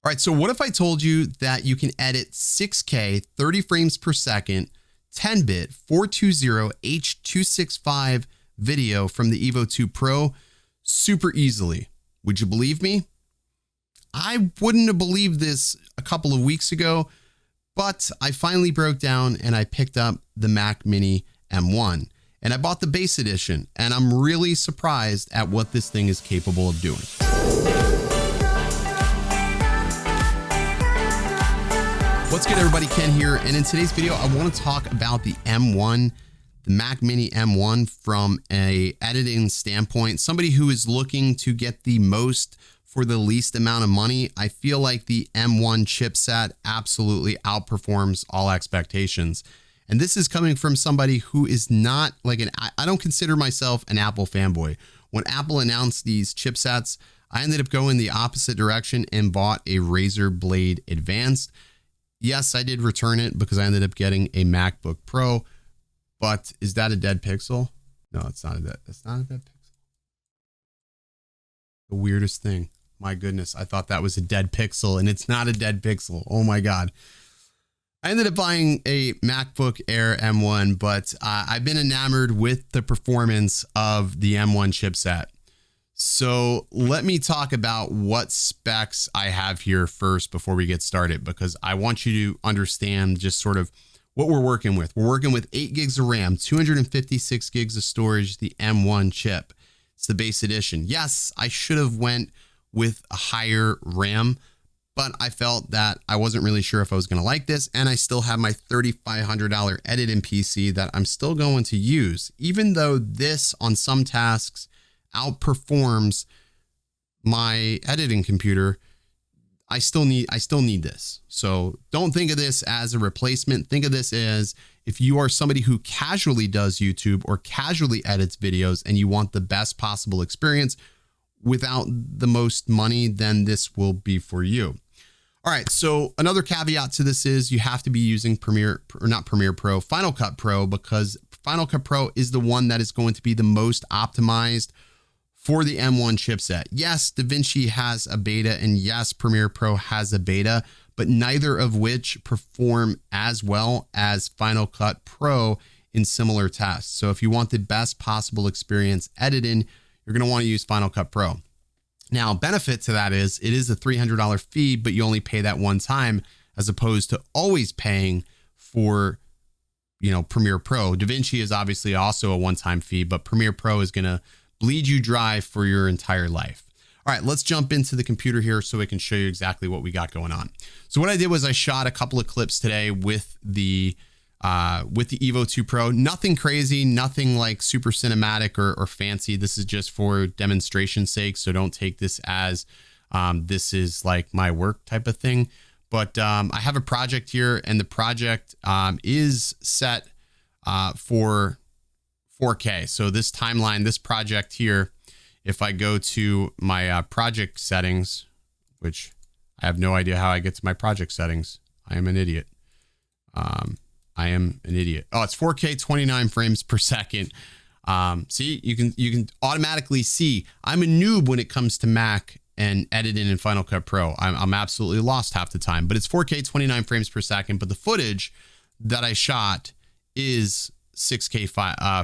All right, so what if I told you that you can edit 6K, 30 frames per second, 10-bit, 420h.265 video from the Evo 2 Pro super easily? Would you believe me? I wouldn't have believed this a couple of weeks ago, but I finally broke down and I picked up the Mac Mini M1 and I bought the base edition, and I'm really surprised at what this thing is capable of doing. What's good, everybody? Ken here, and in today's video I want to talk about the M1, the Mac Mini M1 from a editing standpoint. Somebody who is looking to get the most for the least amount of money. I feel like the M1 chipset absolutely outperforms all expectations. And this is coming from somebody who is not like I don't consider myself an Apple fanboy. When Apple announced these chipsets, I ended up going the opposite direction and bought a Razer Blade Advanced. Yes, I did return it because I ended up getting a MacBook Pro, but is that a dead pixel? No, it's not that's not a dead pixel. The weirdest thing. My goodness, I thought that was a dead pixel and it's not a dead pixel. Oh my God. I ended up buying a MacBook Air M1, but I've been enamored with the performance of the M1 chipset. So let me talk about what specs I have here first before we get started, because I want you to understand just sort of what we're working with. We're working with 8 gigs of RAM, 256 gigs of storage, the M1 chip. It's the base edition. Yes, I should have went with a higher RAM, but I felt that I wasn't really sure if I was going to like this. And I still have my $3,500 editing PC that I'm still going to use, even though this on some tasks outperforms my editing computer. I still need this. So don't think of this as a replacement. Think of this as if you are somebody who casually does YouTube or casually edits videos and you want the best possible experience without the most money, then this will be for you. All right, so another caveat to this is you have to be using Final Cut Pro, because Final Cut Pro is the one that is going to be the most optimized for the M1 chipset. Yes, DaVinci has a beta, and yes, Premiere Pro has a beta, but neither of which perform as well as Final Cut Pro in similar tasks. So if you want the best possible experience editing, you're going to want to use Final Cut Pro. Now, benefit to that is it is a $300 fee, but you only pay that one time, as opposed to always paying for, Premiere Pro. DaVinci is obviously also a one-time fee, but Premiere Pro is going to bleed you dry for your entire life. All right, let's jump into the computer here so I can show you exactly what we got going on. So what I did was I shot a couple of clips today with the Evo 2 Pro. Nothing crazy, nothing like super cinematic or fancy. This is just for demonstration sake, so don't take this as this is like my work type of thing. But I have a project here, and the project is set for 4K. So this timeline, this project here, if I go to my project settings, which I have no idea how I get to my project settings. I am an idiot. I am an idiot. Oh, it's 4K 29 frames per second. See, you can automatically see I'm a noob when it comes to Mac and editing in Final Cut Pro. I'm absolutely lost half the time, but it's 4K 29 frames per second. But the footage that I shot is 6K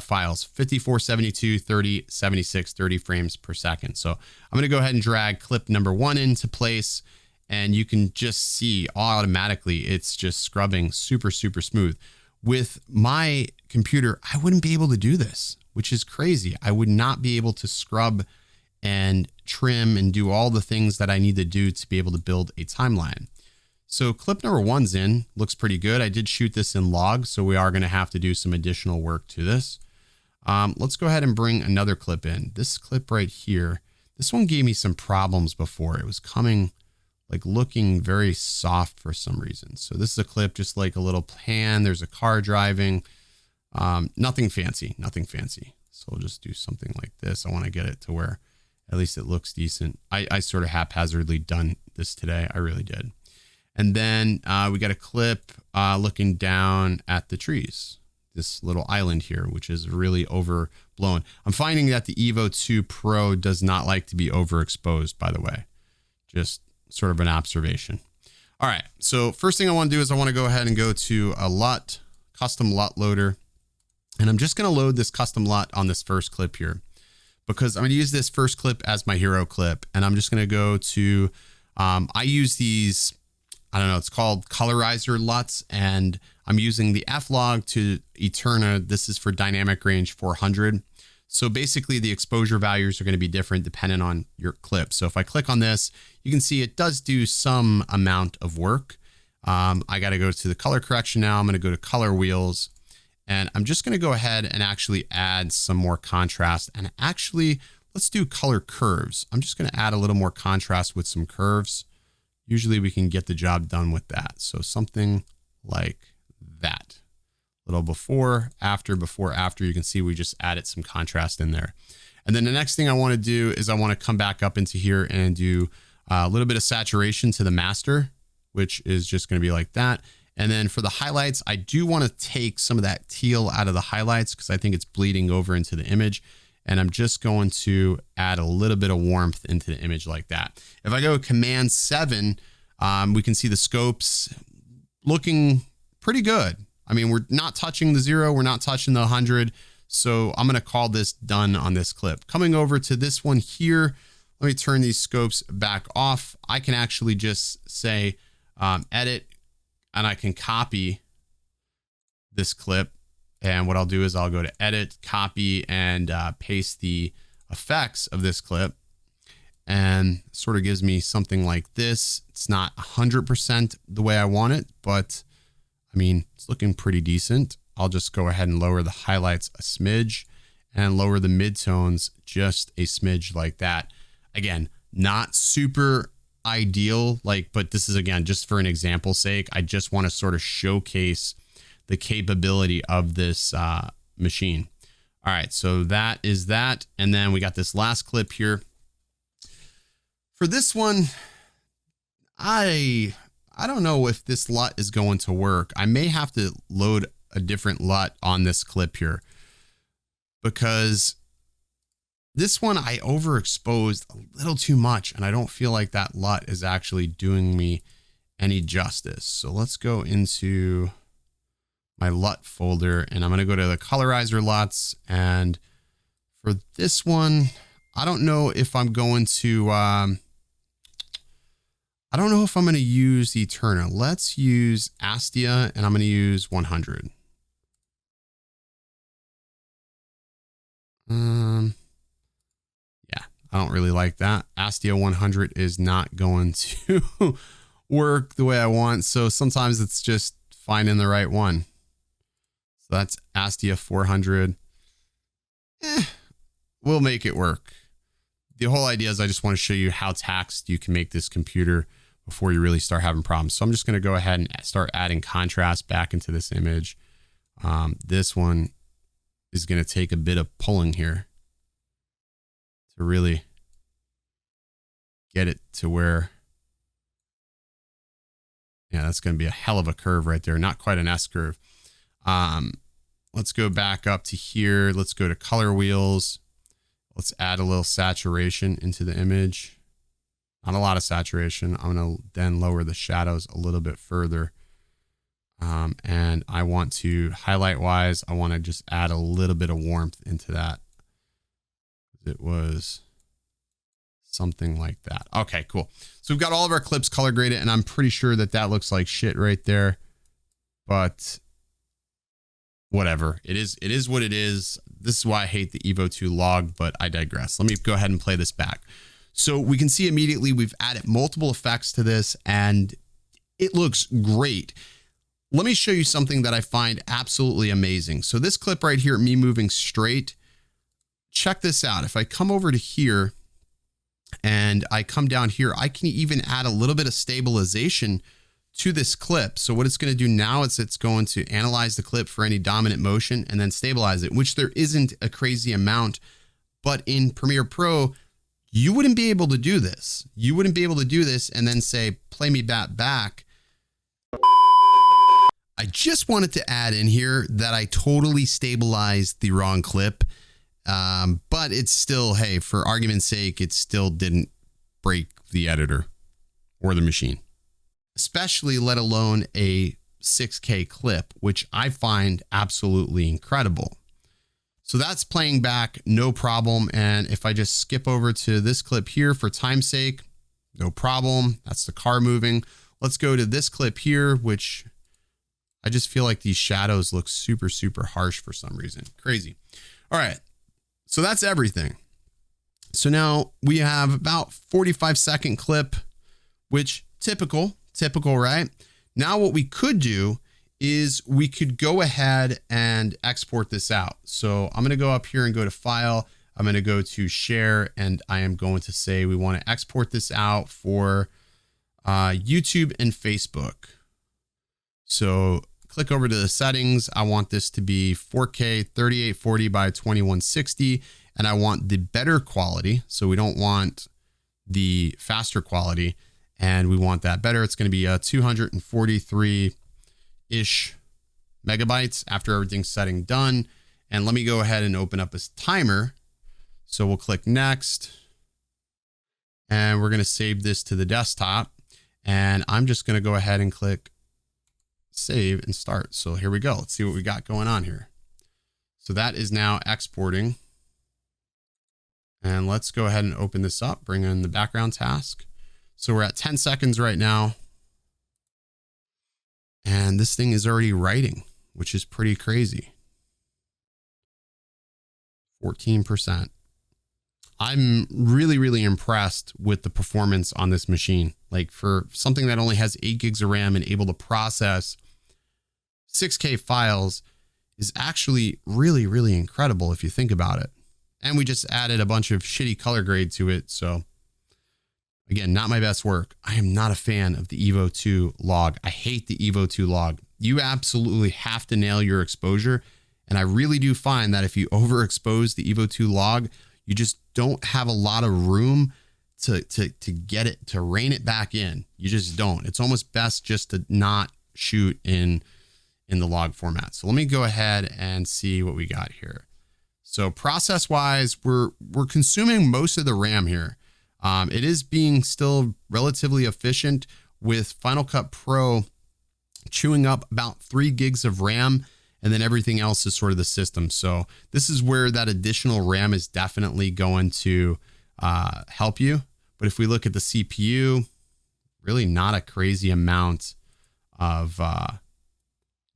files, 54, 72, 30, 76, 30 frames per second. So I'm going to go ahead and drag clip number 1 into place, and you can just see automatically it's just scrubbing super, super smooth. With my computer, I wouldn't be able to do this, which is crazy. I would not be able to scrub and trim and do all the things that I need to do to be able to build a timeline. So clip number 1's in, looks pretty good. I did shoot this in log, so we are going to have to do some additional work to this. Let's go ahead and bring another clip in. This clip right here, this one gave me some problems before. It was coming like looking very soft for some reason. So this is a clip, just like a little pan. There's a car driving, nothing fancy, nothing fancy. So we'll just do something like this. I want to get it to where at least it looks decent. I sort of haphazardly done this today. I really did. And then we got a clip looking down at the trees, this little island here, which is really overblown. I'm finding that the Evo 2 Pro does not like to be overexposed, by the way. Just sort of an observation. All right, so first thing I want to do is I want to go ahead and go to a LUT, custom LUT loader. And I'm just going to load this custom LUT on this first clip here, because I'm going to use this first clip as my hero clip. And I'm just going to go to, I use these, I don't know, it's called colorizer LUTs, and I'm using the F-Log to Eterna. This is for dynamic range 400. So basically the exposure values are going to be different depending on your clip. So if I click on this, you can see it does do some amount of work. I got to go to the color correction now. I'm going to go to color wheels, and I'm just going to go ahead and actually add some more contrast. And actually, let's do color curves. I'm just going to add a little more contrast with some curves. Usually we can get the job done with that. So something like that. Little before, after, you can see we just added some contrast in there. And then the next thing I want to do is I want to come back up into here and do a little bit of saturation to the master, which is just going to be like that. And then for the highlights, I do want to take some of that teal out of the highlights because I think it's bleeding over into the image. And I'm just going to add a little bit of warmth into the image like that. If I go Command 7, we can see the scopes looking pretty good. I mean, we're not touching the 0, we're not touching the 100. So I'm going to call this done on this clip. Coming over to this one here, let me turn these scopes back off. I can actually just say edit, and I can copy this clip. And what I'll do is I'll go to edit, copy, and paste the effects of this clip. And sort of gives me something like this. It's not 100% the way I want it, but I mean, it's looking pretty decent. I'll just go ahead and lower the highlights a smidge and lower the midtones just a smidge like that. Again, not super ideal, but this is, again, just for an example's sake. I just want to sort of showcase the capability of this machine. All right, so that is that. And then we got this last clip here. For this one, I don't know if this LUT is going to work. I may have to load a different LUT on this clip here, because this one I overexposed a little too much, and I don't feel like that LUT is actually doing me any justice. So let's go into my LUT folder, and I'm going to go to the colorizer LUTs. And for this one, I don't know if I'm going to, I don't know if I'm going to use Eterna. Let's use Astia, and I'm going to use 100. Yeah, I don't really like that. Astia 100 is not going to work the way I want. So sometimes it's just finding the right one. So that's Astia 400. We'll make it work. The whole idea is I just want to show you how taxed you can make this computer before you really start having problems. So I'm just going to go ahead and start adding contrast back into this image. This one is going to take a bit of pulling here to really get it to where, yeah, that's going to be a hell of a curve right there. Not quite an S curve. Let's go back up to here. Let's go to color wheels. Let's add a little saturation into the image. Not a lot of saturation. I'm going to then lower the shadows a little bit further. And I want to, highlight wise, I want to just add a little bit of warmth into that. It was something like that. Okay, cool. So we've got all of our clips color graded, and I'm pretty sure that that looks like shit right there. But whatever. It is what it is. This is why I hate the Evo 2 log, but I digress. Let me go ahead and play this back. So we can see immediately we've added multiple effects to this, and it looks great. Let me show you something that I find absolutely amazing. So this clip right here, me moving straight, check this out. If I come over to here and I come down here, I can even add a little bit of stabilization to this clip. So what it's going to do now is it's going to analyze the clip for any dominant motion and then stabilize it, which there isn't a crazy amount. But in Premiere Pro, you wouldn't be able to do this. You wouldn't be able to do this and then say, play me back. I just wanted to add in here that I totally stabilized the wrong clip. But it's still, hey, for argument's sake, it still didn't break the editor. or the machine, especially let alone a 6K clip, which I find absolutely incredible. So that's playing back, no problem. And if I just skip over to this clip here for time's sake, no problem. That's the car moving. Let's go to this clip here, which I just feel like these shadows look super, super harsh for some reason. Crazy. All right. So that's everything. So now we have about 45-second clip, which typical, right? Now what we could do is we could go ahead and export this out. So I'm going to go up here and go to File. I'm going to go to Share, and I am going to say we want to export this out for YouTube and Facebook. So click over to the settings. I want this to be 4K 3840 by 2160, and I want the better quality. So we don't want the faster quality, and we want that better. It's going to be 243-ish megabytes after everything's setting done. And let me go ahead and open up this timer. So we'll click next, and we're going to save this to the desktop. And I'm just going to go ahead and click save and start. So here we go. Let's see what we got going on here. So that is now exporting. And let's go ahead and open this up, bring in the background task. So we're at 10 seconds right now. And this thing is already writing, which is pretty crazy. 14%. I'm really, really impressed with the performance on this machine. Like for something that only has 8 gigs of RAM and able to process 6K files is actually really, really incredible if you think about it. And we just added a bunch of shitty color grade to it. So again, not my best work. I am not a fan of the Evo 2 log. I hate the Evo 2 log. You absolutely have to nail your exposure. And I really do find that if you overexpose the Evo 2 log, you just don't have a lot of room to get it, to rein it back in. You just don't. It's almost best just to not shoot in the log format. So let me go ahead and see what we got here. So process wise, we're consuming most of the RAM here. It is being still relatively efficient with Final Cut Pro chewing up about 3 gigs of RAM, and then everything else is sort of the system. So this is where that additional RAM is definitely going to help you. But if we look at the CPU, really not a crazy amount of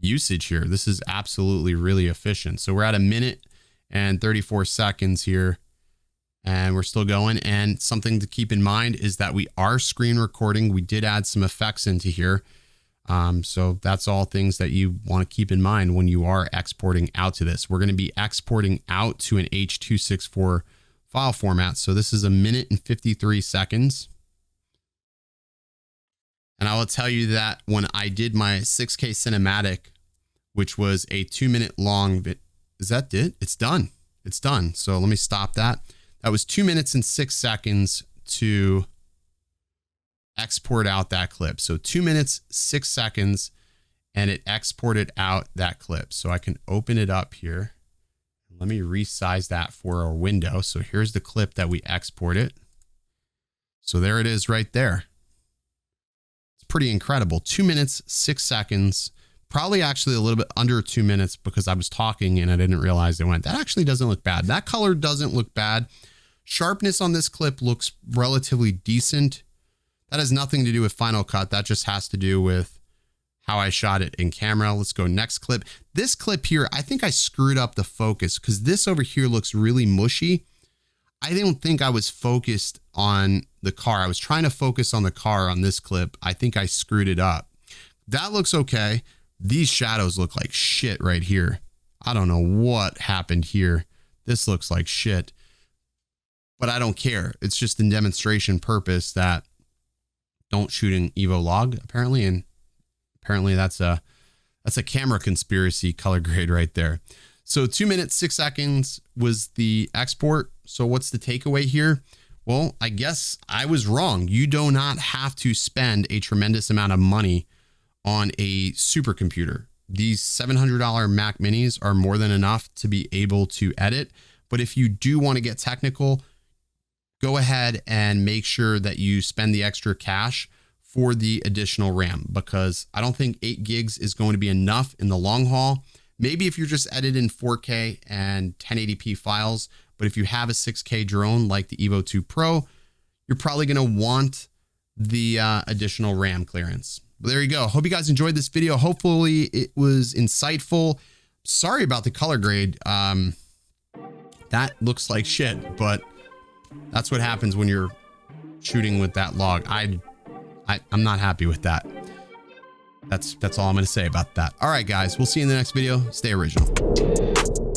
usage here. This is absolutely really efficient. So we're at 1 minute and 34 seconds here, and we're still going. And something to keep in mind is that we are screen recording. We did add some effects into here. So that's all things that you want to keep in mind when you are exporting out to this. We're going to be exporting out to an H.264 file format. So this is 1 minute and 53 seconds. And I will tell you that when I did my 6K cinematic, which was a 2-minute long, is that it? It's done. It's done. So let me stop that. That was 2 minutes and 6 seconds to export out that clip. So 2 minutes, 6 seconds, and it exported out that clip. So I can open it up here. Let me resize that for our window. So here's the clip that we exported. So there it is right there. It's pretty incredible. 2 minutes, 6 seconds, probably actually a little bit under 2 minutes because I was talking and I didn't realize it went. That actually doesn't look bad. That color doesn't look bad. Sharpness on this clip looks relatively decent. That has nothing to do with Final Cut. That just has to do with how I shot it in camera. Let's go next clip. This clip here, I think I screwed up the focus because this over here looks really mushy. I don't think I was focused on the car. I was trying to focus on the car on this clip. I think I screwed it up. That looks okay. These shadows look like shit right here. I don't know what happened here. This looks like shit, but I don't care. It's just in demonstration purpose that don't shoot in Evo log apparently. And apparently that's a camera conspiracy color grade right there. So 2 minutes, 6 seconds was the export. So what's the takeaway here? Well, I guess I was wrong. You do not have to spend a tremendous amount of money on a supercomputer. These $700 Mac minis are more than enough to be able to edit. But if you do want to get technical, go ahead and make sure that you spend the extra cash for the additional RAM, because I don't think 8 gigs is going to be enough in the long haul. Maybe if you're just editing 4K and 1080p files, but if you have a 6K drone like the Evo 2 Pro, you're probably going to want the additional RAM clearance. But there you go. Hope you guys enjoyed this video. Hopefully it was insightful. Sorry about the color grade. That looks like shit, but that's what happens when you're shooting with that log. I'm not happy with that. That's all I'm going to say about that. All right, guys, we'll see you in the next video. Stay original.